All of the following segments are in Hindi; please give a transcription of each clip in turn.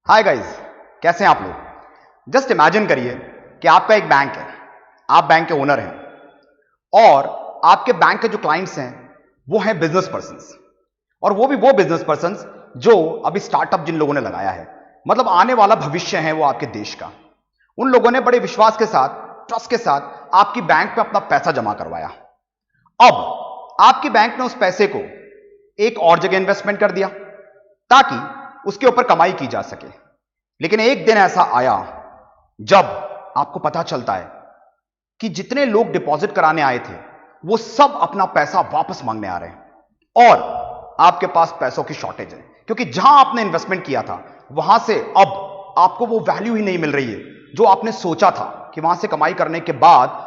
हाय गाइस, कैसे हैं आप लोग। जस्ट इमेजिन करिए कि आपका एक बैंक है, आप बैंक के ओनर हैं और आपके बैंक के जो क्लाइंट्स हैं वो हैं बिजनेस पर्संस, और वो भी वो बिजनेस पर्संस जो अभी स्टार्टअप जिन लोगों ने लगाया है, मतलब आने वाला भविष्य है वो आपके देश का। उन लोगों ने बड़े विश्वास के साथ, ट्रस्ट के साथ आपकी बैंक में अपना पैसा जमा करवाया। अब आपकी बैंक ने उस पैसे को एक और जगह इन्वेस्टमेंट कर दिया ताकि उसके ऊपर कमाई की जा सके। लेकिन एक दिन ऐसा आया जब आपको पता चलता है कि जितने लोग डिपॉजिट कराने आए थे वो सब अपना पैसा वापस मांगने आ रहे हैं और आपके पास पैसों की शॉर्टेज है, क्योंकि जहां आपने इन्वेस्टमेंट किया था वहां से अब आपको वो वैल्यू ही नहीं मिल रही है जो आपने सोचा था कि वहां से कमाई करने के बाद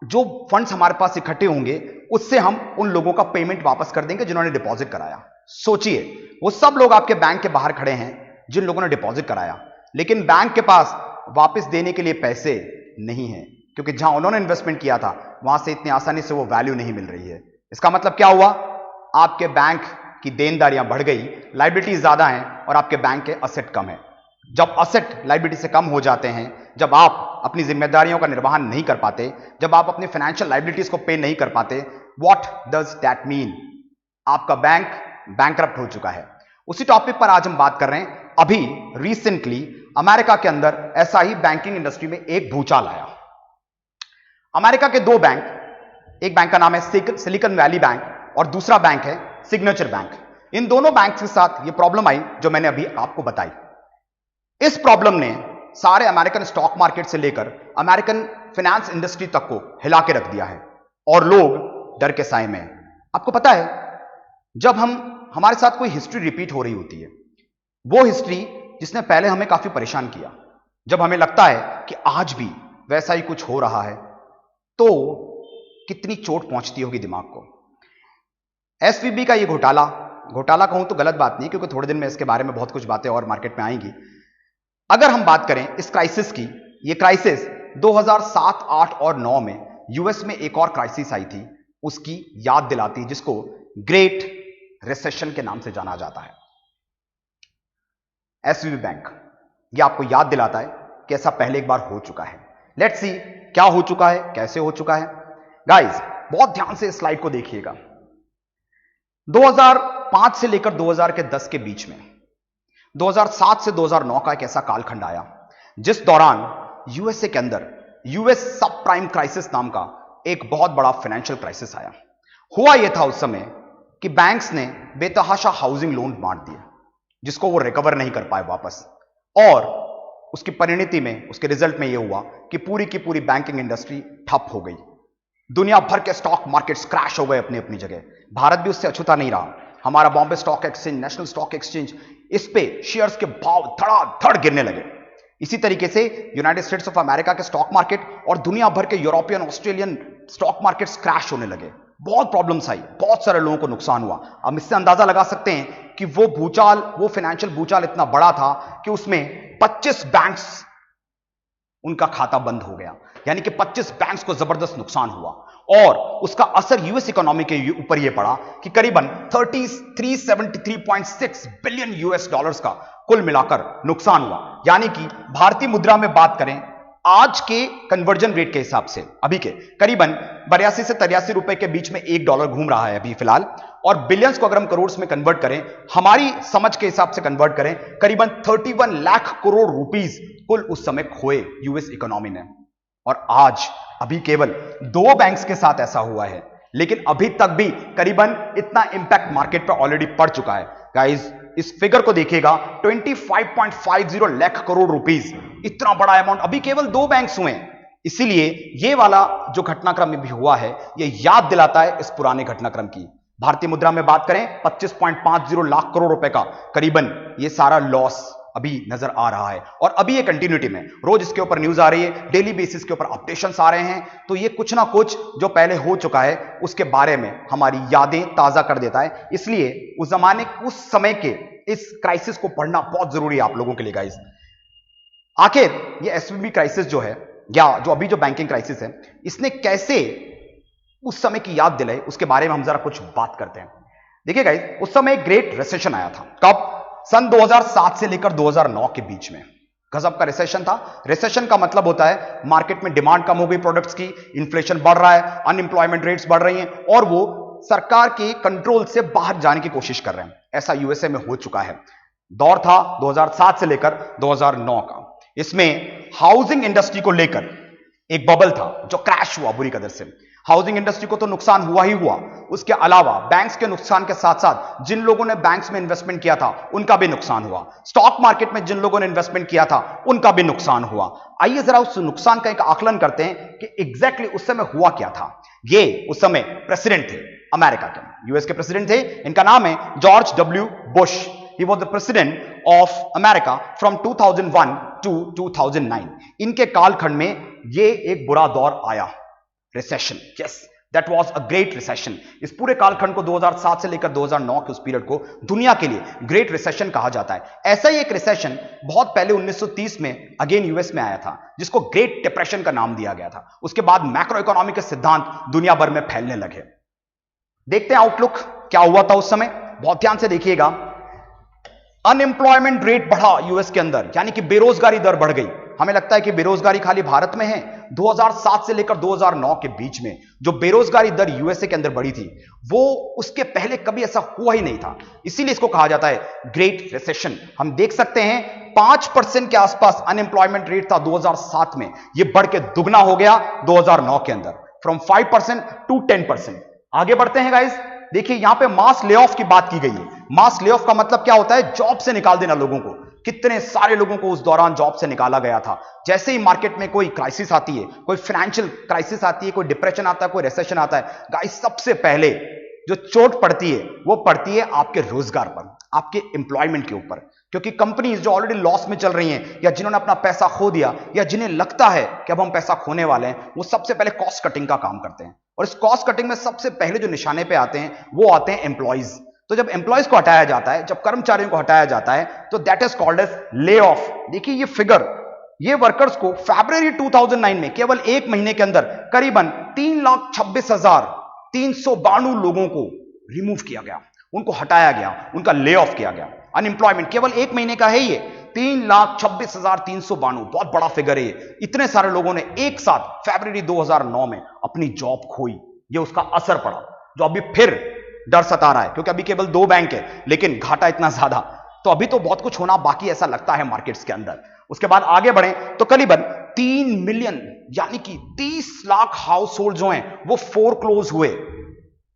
जो फंड्स हमारे पास इकट्ठे होंगे उससे हम उन लोगों का पेमेंट वापस कर देंगे जिन्होंने डिपॉजिट कराया। सोचिए, वो सब लोग आपके बैंक के बाहर खड़े हैं जिन लोगों ने डिपॉजिट कराया, लेकिन बैंक के पास वापस देने के लिए पैसे नहीं है, क्योंकि जहां उन्होंने इन्वेस्टमेंट किया था वहां से इतनी आसानी से वो वैल्यू नहीं मिल रही है। इसका मतलब क्या हुआ? आपके बैंक की देनदारियां बढ़ गई, लायबिलिटीज ज्यादा हैं और आपके बैंक के असेट कम है। जब असेट लायबिलिटी से कम हो जाते हैं, जब आप अपनी जिम्मेदारियों का निर्वहन नहीं कर पाते, जब आप अपनी फाइनेंशियल लायबिलिटीज को पे नहीं कर पाते, व्हाट डज दैट मीन? आपका बैंक बैंकरप्ट हो चुका है। उसी टॉपिक पर आज हम बात कर रहे हैं। अभी रिसेंटली अमेरिका के अंदर ऐसा ही बैंकिंग इंडस्ट्री में एक भूचाल आया। अमेरिका के दो बैंक, एक बैंक का नाम है सिलिकॉन वैली बैंक और दूसरा बैंक है सिग्नेचर बैंक। इन दोनों बैंक के साथ ये प्रॉब्लम आई जो मैंने अभी आपको बताई। इस प्रॉब्लम ने सारे अमेरिकन स्टॉक मार्केट से लेकर अमेरिकन फाइनेंस इंडस्ट्री तक को हिला के रख दिया है और लोग डर के साए में हैं। आपको पता है, जब हमारे साथ कोई हिस्ट्री रिपीट हो रही होती है, वो हिस्ट्री जिसने पहले हमें काफी परेशान किया, जब हमें लगता है कि आज भी वैसा ही कुछ हो रहा है, तो कितनी चोट पहुंचती होगी दिमाग को। एसवीबी का ये घोटाला कहूं तो गलत बात नहीं, क्योंकि थोड़े दिन में इसके बारे में बहुत कुछ बातें और मार्केट में आएंगी। अगर हम बात करें इस क्राइसिस की, ये क्राइसिस 2007, 8 और 9 में यूएस में एक और क्राइसिस आई थी, उसकी याद दिलाती है, जिसको ग्रेट रिसेशन के नाम से जाना जाता है। एसवीबी बैंक ये आपको याद दिलाता है कि ऐसा पहले एक बार हो चुका है। लेट्स सी क्या हो चुका है, कैसे हो चुका है। गाइस, बहुत ध्यान से इस स्लाइड को देखिएगा। 2005 से लेकर 2010 के बीच में 2007 से 2009 का एक ऐसा कालखंड आया जिस दौरान यूएसए के अंदर यूएस सब प्राइम क्राइसिस नाम का एक बहुत बड़ा फाइनेंशियल क्राइसिस आया। हुआ यह था उस समय कि बैंक्स ने बेतहाशा हाउसिंग लोन बांट दिए जिसको वो रिकवर नहीं कर पाए वापस, और उसकी परिणति में, उसके रिजल्ट में यह हुआ कि पूरी की पूरी बैंकिंग इंडस्ट्री ठप हो गई। दुनिया भर के स्टॉक मार्केट्स क्रैश हो गए अपनी अपनी जगह। भारत भी उससे अछूता नहीं रहा। हमारा Bombay stock exchange, national stock exchange, इस पे शेयर्स के भाव धड़ाधड़ गिरने लगे। इसी तरीके से यूनाइटेड स्टेट्स ऑफ अमेरिका के स्टॉक मार्केट और दुनिया भर के European, Australian stock markets crash होने लगे। बहुत प्रॉब्लम्स आई, बहुत सारे लोगों को नुकसान हुआ। हम इससे अंदाजा लगा सकते हैं कि वो भूचाल, वो फाइनेंशियल भूचाल इतना बड़ा था कि उसमें 25 बैंक्स, उनका खाता बंद हो गया, यानी कि 25 बैंक्स को जबरदस्त नुकसान हुआ। और उसका असर यूएस इकोनॉमी के ऊपर यह पड़ा कि करीबन 373.6 बिलियन यूएस डॉलर्स का कुल मिलाकर नुकसान हुआ। यानी कि भारतीय मुद्रा में बात करें, आज के कन्वर्जन रेट के हिसाब से अभी के करीबन 82 से 83 रुपए के बीच में $1 घूम रहा है अभी फिलहाल। और बिलियंस को अगर हम करोड़ में कन्वर्ट करें, हमारी समझ के हिसाब से कन्वर्ट करें, करीबन 31 लाख करोड़ रुपीस कुल उस समय खोए यूएस इकोनॉमी ने। और आज अभी केवल 2 बैंक्स के साथ ऐसा हुआ है, लेकिन अभी तक भी करीबन इतना इंपैक्ट मार्केट पर ऑलरेडी पड़ चुका है। गाइस, इस फिगर को देखिएगा, 25.50 लाख करोड़ रुपीस, इतना बड़ा अमाउंट अभी केवल 2 बैंक्स हुए हैं। इसीलिए ये वाला जो घटनाक्रम भी हुआ है, ये याद दिलाता है इस पुराने घटनाक्रम की। भारतीय मुद्रा में बात करें, 25.50 लाख करोड़ रुपए का करीबन ये सारा लॉस अभी नजर आ रहा है। और अभी ये कंटिन्यूटी में रोज इसके ऊपर न्यूज आ रही है, डेली बेसिस के ऊपर अपडेशंस आ रहे हैं। तो ये कुछ ना कुछ जो पहले हो चुका है उसके बारे में हमारी यादें ताजा कर देता है। इसलिए उस जमाने, उस समय के इस क्राइसिस को पढ़ना बहुत जरूरी है आप लोगों के लिए गाइस। आखिर ये एसवीबी क्राइसिस जो है, या जो अभी जो बैंकिंग क्राइसिस है, इसने कैसे उस समय की याद दिलाई, उसके बारे में हम जरा कुछ बात करते हैं। देखिए गाइस, उस समय एक ग्रेट रिसेशन आया था। कब? सन 2007 से लेकर 2009 के बीच में गजब का रिसेशन था। रिसेशन का मतलब होता है मार्केट में डिमांड कम हो गई प्रोडक्ट्स की, इन्फ्लेशन बढ़ रहा है, अनएम्प्लॉयमेंट रेट्स बढ़ रही हैं और वो सरकार के कंट्रोल से बाहर जाने की कोशिश कर रहे हैं। ऐसा यूएसए में हो चुका है। दौर था 2007 से लेकर 2009 का। इसमें हाउसिंग इंडस्ट्री को लेकर एक बबल था जो क्रैश हुआ बुरी कदर से। हाउसिंग इंडस्ट्री को तो नुकसान हुआ ही हुआ, उसके अलावा बैंक्स के नुकसान के साथ साथ जिन लोगों ने बैंक्स में इन्वेस्टमेंट किया था उनका भी नुकसान हुआ, स्टॉक मार्केट में जिन लोगों ने इन्वेस्टमेंट किया था उनका भी नुकसान हुआ। आइए जरा उस नुकसान का एक आकलन करते हैं कि एग्जैक्टली उस समय हुआ क्या था। ये उस समय प्रेसिडेंट थे अमेरिका के, यूएस के प्रेसिडेंट थे। इनका नाम है George W Bush. He was the president of America from 2001 to 2009. इनके कालखंड में ये एक बुरा दौर आया, recession. Yes, that was a great recession. इस पूरे कालखंड को 2007 से लेकर 2009 के उस पीरियड को दुनिया के लिए ग्रेट रिसेशन कहा जाता है। ऐसा ही एक रिसेशन बहुत पहले 1930 में अगेन यूएस में आया था, जिसको ग्रेट डिप्रेशन का नाम दिया गया था। उसके बाद मैक्रो इकोनॉमी के सिद्धांत दुनिया भर में फैलने लगे। देखते हैं आउटलुक क्या हुआ था उस समय, बहुत ध्यान से देखिएगा। अनएम्प्लॉयमेंट रेट बढ़ा यूएस के अंदर, यानी कि बेरोजगारी दर बढ़ गई। हमें लगता है कि बेरोजगारी खाली भारत में है। 2007 से लेकर 2009 के बीच में जो बेरोजगारी दर यूएसए के अंदर बढ़ी थी वो उसके पहले कभी ऐसा हुआ ही नहीं था, इसीलिए इसको कहा जाता है ग्रेट रिसेशन। हम देख सकते हैं 5% के आसपास अनएम्प्लॉयमेंट रेट था 2007 में, यह बढ़ के दुगना हो गया 2009 के अंदर, फ्रॉम 5% टू 10%। आगे बढ़ते हैं गाइस, देखिए यहां पे मास ले ऑफ की बात की गई है। मास ले ऑफ का मतलब क्या होता है? जॉब से निकाल देना लोगों को। कितने सारे लोगों को उस दौरान जॉब से निकाला गया था। जैसे ही मार्केट में कोई क्राइसिस आती है, कोई फाइनेंशियल क्राइसिस आती है, कोई डिप्रेशन आता है, कोई रिसेशन आता है, गाइस सबसे पहले जो चोट पड़ती है वो पड़ती है आपके रोजगार पर, आपके एम्प्लॉयमेंट के ऊपर। क्योंकि कंपनीज जो ऑलरेडी लॉस में चल रही हैं या जिन्होंने अपना पैसा खो दिया या जिन्हें लगता है कि अब हम पैसा खोने वाले हैं, वो सबसे पहले कॉस्ट कटिंग का काम करते हैं। और इस कॉस्ट कटिंग में सबसे पहले जो निशाने पे आते हैं वो आते हैं एम्प्लॉइज। तो जब एम्प्लॉइज को हटाया जाता है, जब कर्मचारियों को हटाया जाता है, तो that is called as lay off. देखिए ये फिगर, ये वर्कर्स को फरवरी 2009 में केवल एक महीने के अंदर करीबन 3,26,392 लोगों को रिमूव किया गया, उनको हटाया गया, उनका ले ऑफ किया गया। अनएम्प्लॉयमेंट केवल एक महीने का है ये 3,26,392, बहुत बड़ा फिगर है ये। इतने सारे लोगों ने एक साथ फरवरी 2009 में अपनी जॉब खोई। ये उसका असर पड़ा जो अभी फिर डर सता रहा है, क्योंकि अभी केवल 2 बैंक है लेकिन घाटा इतना ज्यादा, तो अभी तो बहुत कुछ होना बाकी ऐसा लगता है मार्केट्स के अंदर। उसके बाद आगे बढ़े तो करीबन 3 मिलियन यानी कि 30 लाख हाउस होल्ड जो हैं वो फोरक्लोज हुए।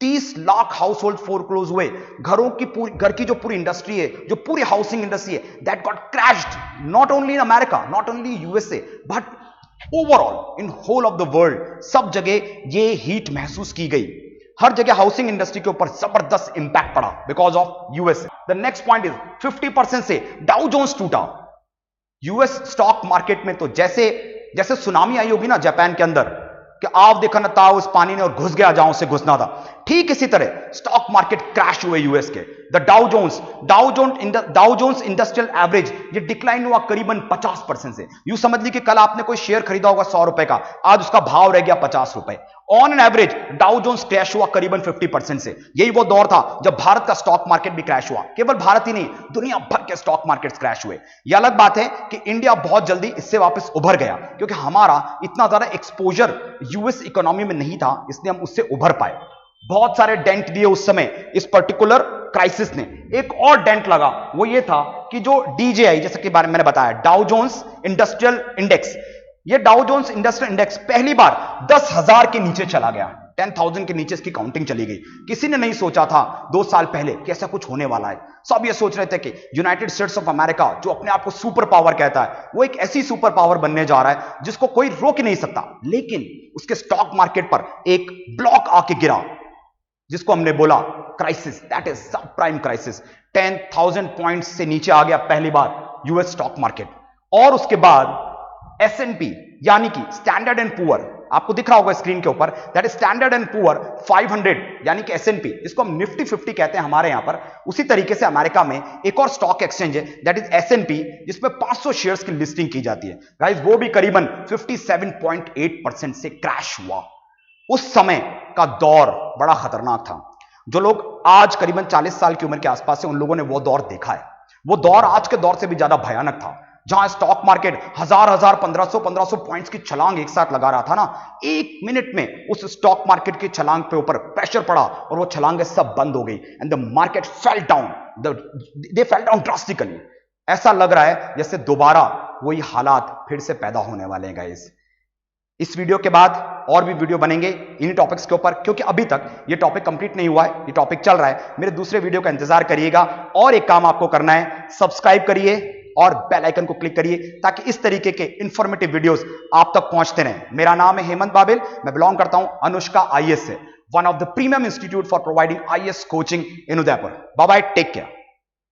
30 लाख हाउस होल्ड फोरक्लोज हुए। घर की जो पूरी इंडस्ट्री है, जो पूरी हाउसिंग इंडस्ट्री है, that got crashed, not only in America, not only USA, but overall in whole of the world. सब जगह ये हीट महसूस की गई। हर जगह हाउसिंग इंडस्ट्री के ऊपर जबरदस्त इंपैक्ट पड़ा because of USA. The next point is 50% से डाउ जोन्स टूटा। यूएस स्टॉक मार्केट में तो जैसे सुनामी आई होगी ना जापान के अंदर कि आप देखा ना था उस पानी ने और घुस गया जहां से घुसना था, ठीक इसी तरह स्टॉक मार्केट क्रैश हुए यूएस के। The Dow Jones industrial average ये डिक्लाइन हुआ करीबन 50% से। यूं समझ ली कि कल आपने कोई शेयर खरीदा होगा 100 रुपए का, आज उसका भाव रह गया 50 रुपए। On an average Dow Jones crash हुआ करीबन 50% से। यही वो दौर था जब भारत का स्टॉक मार्केट भी क्रैश हुआ। केवल भारत ही नहीं, दुनिया भर के स्टॉक मार्केट्स क्रैश हुए। यह अलग बात है कि इंडिया बहुत जल्दी इससे वापस उभर गया, क्योंकि हमारा इतना ज्यादा एक्सपोजर यूएस इकोनॉमी में नहीं था, इसलिए हम उससे उभर पाए। बहुत सारे डेंट दिए उस समय इस पर्टिकुलर क्राइसिस ने। एक और डेंट लगा, वो ये था कि जो डीजेआई, जैसे कि बारे में मैंने बताया, डाउ जोन्स इंडस्ट्रियल इंडेक्स, ये डाउ जोन्स इंडस्ट्रियल इंडेक्स पहली बार 10,000 के नीचे चला गया। 10,000 के नीचे इसकी काउंटिंग चली गई। किसी ने नहीं सोचा था 2 साल पहले कि ऐसा कुछ होने वाला है। सब ये सोच रहे थे कि यूनाइटेड स्टेट्स ऑफ अमेरिका, जो अपने आप को सुपर पावर कहता है, वो एक ऐसी सुपर पावर बनने जा रहा है जिसको कोई रोक ही नहीं सकता। लेकिन उसके स्टॉक मार्केट पर एक ब्लॉक आके गिरा, जिसको हमने बोला क्राइसिस, दैट इज सब प्राइम क्राइसिस। 10,000 पॉइंट्स से नीचे आ गया पहली बार यूएस स्टॉक मार्केट। और उसके बाद S&P यानी कि स्टैंडर्ड एंड पुअर, आपको दिख रहा होगा स्क्रीन के ऊपर, that is standard and poor 500 यानी कि S&P, जिसको हम निफ्टी 50 कहते हैं हमारे यहां पर। उसी तरीके से अमेरिका में एक और स्टॉक एक्सचेंज है दैट इज S&P, जिसमें 500 शेयर्स की लिस्टिंग की जाती है। गाइस वो भी करीबन 57.8% से क्रैश हुआ। उस समय का दौर बड़ा खतरनाक था। जो लोग आज करीबन 40 साल की उम्र के आसपास से, उन लोगों ने वो दौर देखा है। वो दौर आज के दौर से भी ज्यादा भयानक था, जहां स्टॉक मार्केट हजार 1500 पॉइंट्स की छलांग एक साथ लगा रहा था ना। 1 मिनट में उस स्टॉक मार्केट की छलांग पे ऊपर प्रेशर पड़ा और वो छलांगें सब बंद हो गई and the market fell down, they fell down drastically. ऐसा लग रहा है जैसे दोबारा वही हालात फिर से पैदा होने वाले हैं गाइस। इस वीडियो के बाद और भी वीडियो बनेंगे इन्हीं टॉपिक्स के ऊपर, क्योंकि अभी तक ये टॉपिक कंप्लीट नहीं हुआ है, ये टॉपिक चल रहा है। मेरे दूसरे वीडियो का इंतजार करिएगा और एक काम आपको करना है, सब्सक्राइब करिए और बेल आइकन को क्लिक करिए ताकि इस तरीके के इंफॉर्मेटिव वीडियोस आप तक पहुंचते रहें। मेरा नाम है हेमंत बाबिल, मैं बिलोंग करता हूं अनुष्का आईएएस से, one of the premium institute for providing IAS coaching in Udaipur. Bye bye, take care.